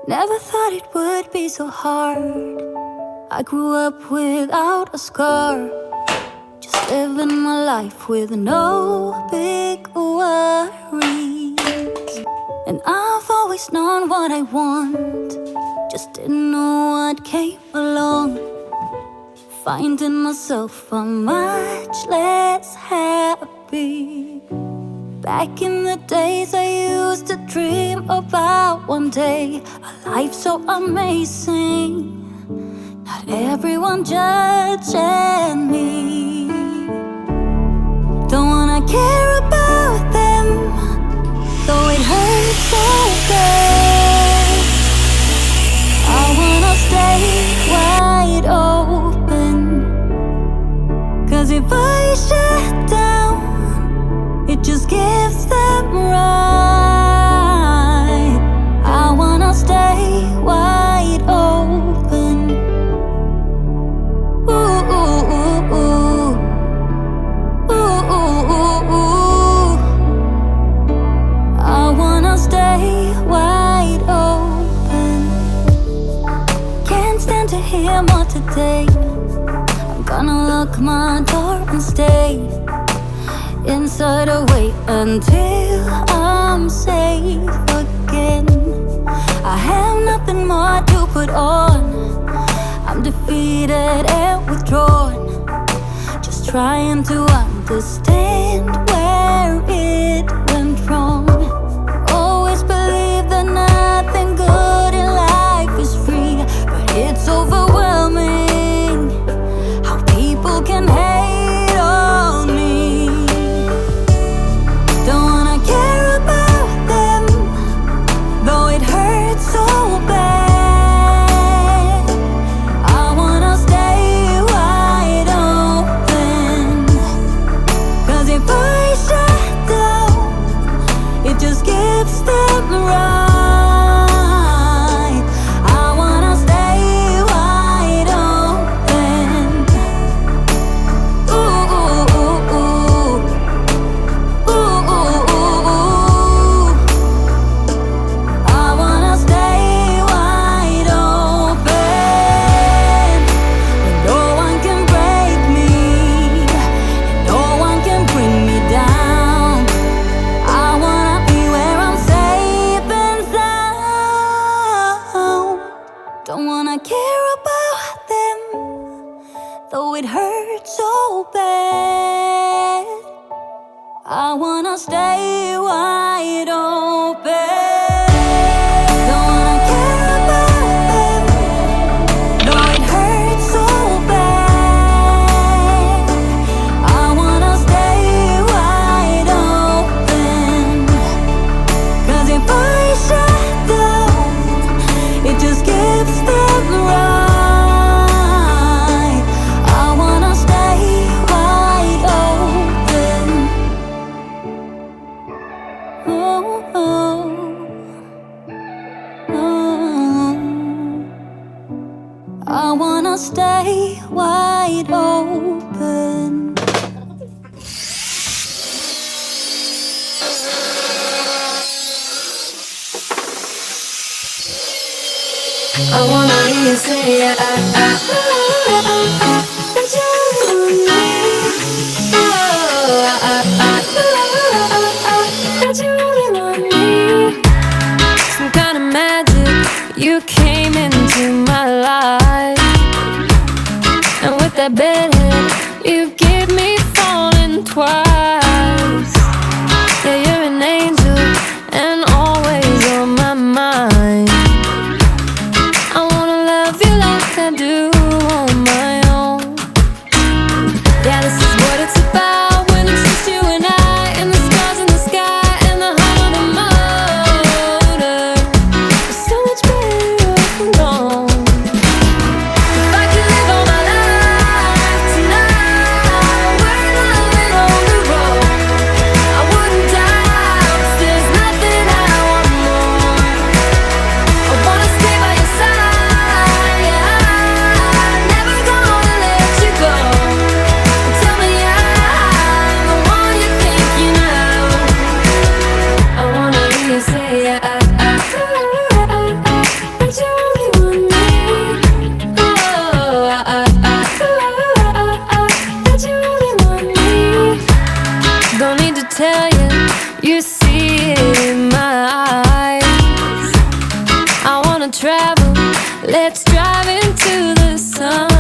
Never thought it would be so hard. I grew up without a scar, just living my life with no big worries. And I've always known what I want, just didn't know what came along. Finding myself much less happy. Back in the days I used to dream about one day a life so amazing, not everyone judging me. Don't wanna care about them, though it hurts so bad. I wanna stay wide open, 'cause if I shut down, it just gives them right. I wanna stay wide open. Ooh, ooh, ooh, ooh. Ooh, ooh, ooh, ooh. I wanna stay wide open. Can't stand to hear more today. I'm gonna lock my door and stay inside or wait until I'm safe again. I have nothing more to put on. I'm defeated and withdrawn, just trying to understand where it went wrong. Always believe that nothing good in life is free, but it's overwhelming how people can hate on me. Don't wanna care about them, though it hurts so bad. I wanna stay wide open, 'cause if I shut down, it just gives them right. I wanna stay wide open. Ooh, ooh, ooh, ooh. Ooh, ooh, ooh, ooh. I wanna stay wide open. When no one can break me, and no one can bring me down. I wanna be where I'm safe and sound. Don't wanna care about them, though it hurts so bad. I wanna stay wide open. Don't wanna care about them, though it hurts so bad. I wanna stay wide open, 'cause if I shut down, it just gives them right. I wanna stay wide open. Oh, oh, oh. I wanna stay wide open. I wanna hear you say yeah, that you want me. That you really want me. Some kind of magic, you came into my life, and with that bedhead, you give me falling twice. Yeah, you're an angel and always on my mind. I wanna love you like I do on my own. Yeah, this is what it's about, when it's just you and I, and the stars in the sky, and the heart on the motor. It's so much better off alone. If I could live all my life tonight, we're loving on the travel. Let's drive into the sun.